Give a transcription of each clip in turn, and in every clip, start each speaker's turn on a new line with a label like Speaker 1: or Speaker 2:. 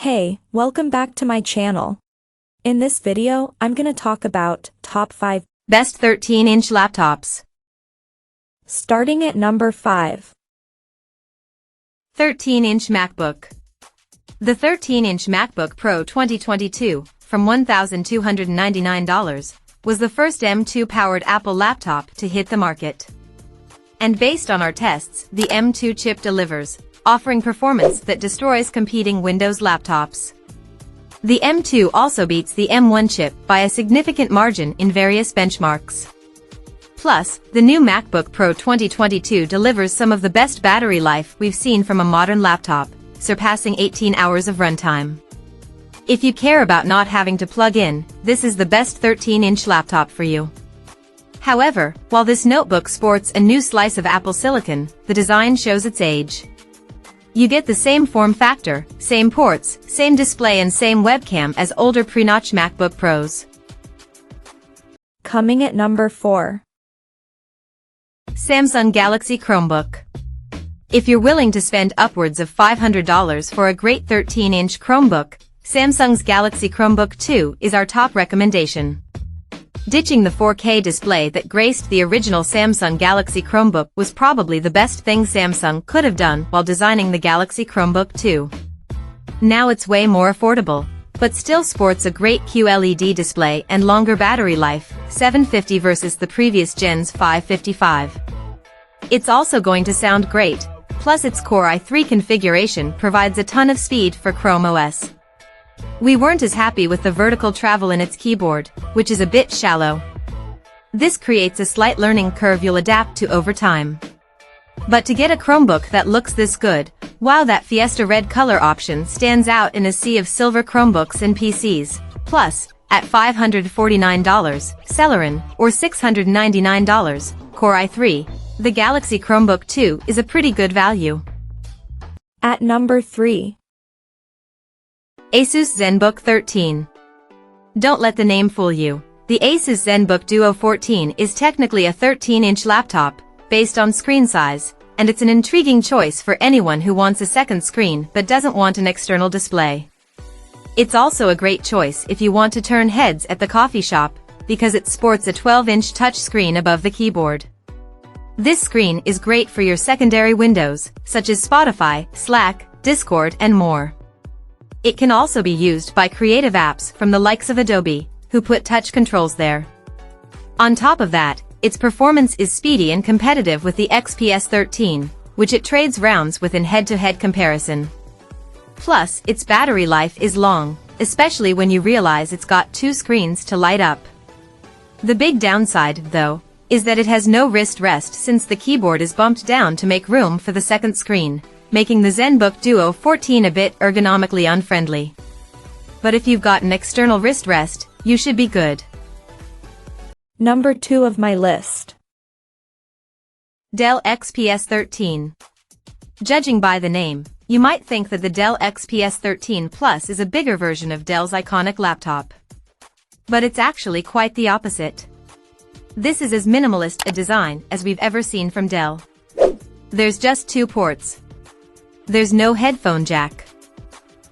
Speaker 1: Hey, welcome back to my channel. In this video, I'm gonna talk about top 5
Speaker 2: best 13-inch laptops.
Speaker 1: Starting at number 5.
Speaker 2: 13-inch MacBook. The 13-inch MacBook Pro 2022, from $1,299, was the first M2-powered Apple laptop to hit the market. And based on our tests, the M2 chip delivers, offering performance that destroys competing Windows laptops. The M2 also beats the M1 chip by a significant margin in various benchmarks. Plus, the new MacBook Pro 2022 delivers some of the best battery life we've seen from a modern laptop, surpassing 18 hours of runtime. If you care about not having to plug in, this is the best 13-inch laptop for you. However, while this notebook sports a new slice of Apple silicon, the design shows its age. You get the same form factor, same ports, same display and same webcam as older pre-notch MacBook Pros.
Speaker 1: Coming at number 4.
Speaker 2: Samsung Galaxy Chromebook. If you're willing to spend upwards of $500 for a great 13-inch Chromebook, Samsung's Galaxy Chromebook 2 is our top recommendation. Ditching the 4K display that graced the original Samsung Galaxy Chromebook was probably the best thing Samsung could have done while designing the Galaxy Chromebook 2. Now it's way more affordable, but still sports a great QLED display and longer battery life, 750 versus the previous gen's 555. It's also going to sound great, plus its Core i3 configuration provides a ton of speed for Chrome OS. We weren't as happy with the vertical travel in its keyboard, which is a bit shallow. This creates a slight learning curve you'll adapt to over time. But to get a Chromebook that looks this good, wow, that Fiesta red color option stands out in a sea of silver Chromebooks and PCs. Plus, at $549, Celeron, or $699, Core i3, the Galaxy Chromebook 2 is a pretty good value.
Speaker 1: At number 3.
Speaker 2: Asus Zenbook 13. Don't let the name fool you. The Asus Zenbook Duo 14 is technically a 13-inch laptop, based on screen size, and it's an intriguing choice for anyone who wants a second screen but doesn't want an external display. It's also a great choice if you want to turn heads at the coffee shop, because it sports a 12-inch touchscreen above the keyboard. This screen is great for your secondary windows, such as Spotify, Slack, Discord, and more. It can also be used by creative apps from the likes of Adobe, who put touch controls there. On top of that, its performance is speedy and competitive with the XPS 13, which it trades rounds with in head-to-head comparison. Plus, its battery life is long, especially when you realize it's got 2 screens to light up. The big downside, though, is that it has no wrist rest since the keyboard is bumped down to make room for the second screen, making the Zenbook Duo 14 a bit ergonomically unfriendly. But if you've got an external wrist rest, you should be good.
Speaker 1: Number 2 of my list.
Speaker 2: Dell XPS 13. Judging by the name, you might think that the Dell XPS 13 Plus is a bigger version of Dell's iconic laptop. But it's actually quite the opposite. This is as minimalist a design as we've ever seen from Dell. There's just 2 ports. There's no headphone jack.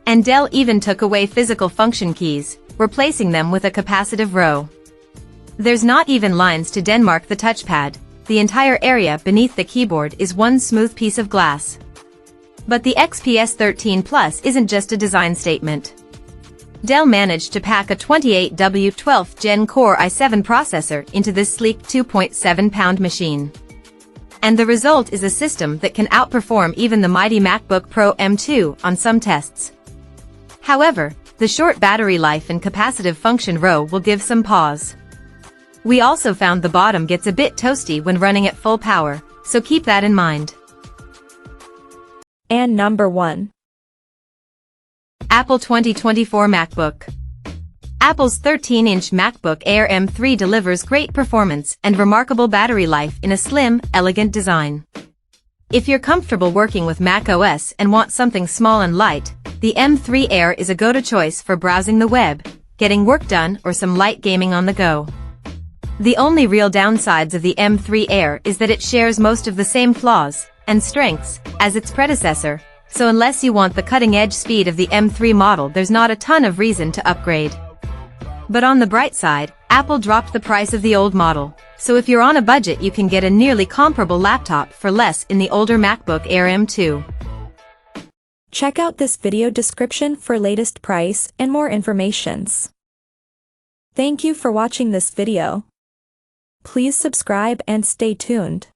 Speaker 2: And Dell even took away physical function keys, replacing them with a capacitive row. There's not even lines to demark the touchpad. The entire area beneath the keyboard is one smooth piece of glass. But the XPS 13 Plus isn't just a design statement. Dell managed to pack a 28W 12th Gen Core i7 processor into this sleek 2.7-pound machine. And the result is a system that can outperform even the mighty MacBook Pro M2 on some tests. However, the short battery life and capacitive function row will give some pause. We also found the bottom gets a bit toasty when running at full power, so keep that in mind.
Speaker 1: And number 1.
Speaker 2: Apple 2024 MacBook. Apple's 13-inch MacBook Air M3 delivers great performance and remarkable battery life in a slim, elegant design. If you're comfortable working with macOS and want something small and light, the M3 Air is a go-to choice for browsing the web, getting work done, or some light gaming on the go. The only real downsides of the M3 Air is that it shares most of the same flaws and strengths as its predecessor, so unless you want the cutting-edge speed of the M3 model, there's not a ton of reason to upgrade. But on the bright side, Apple dropped the price of the old model, so if you're on a budget you can get a nearly comparable laptop for less in the older MacBook Air M2.
Speaker 1: Check out this video description for latest price and more informations. Thank you for watching this video. Please subscribe and stay tuned.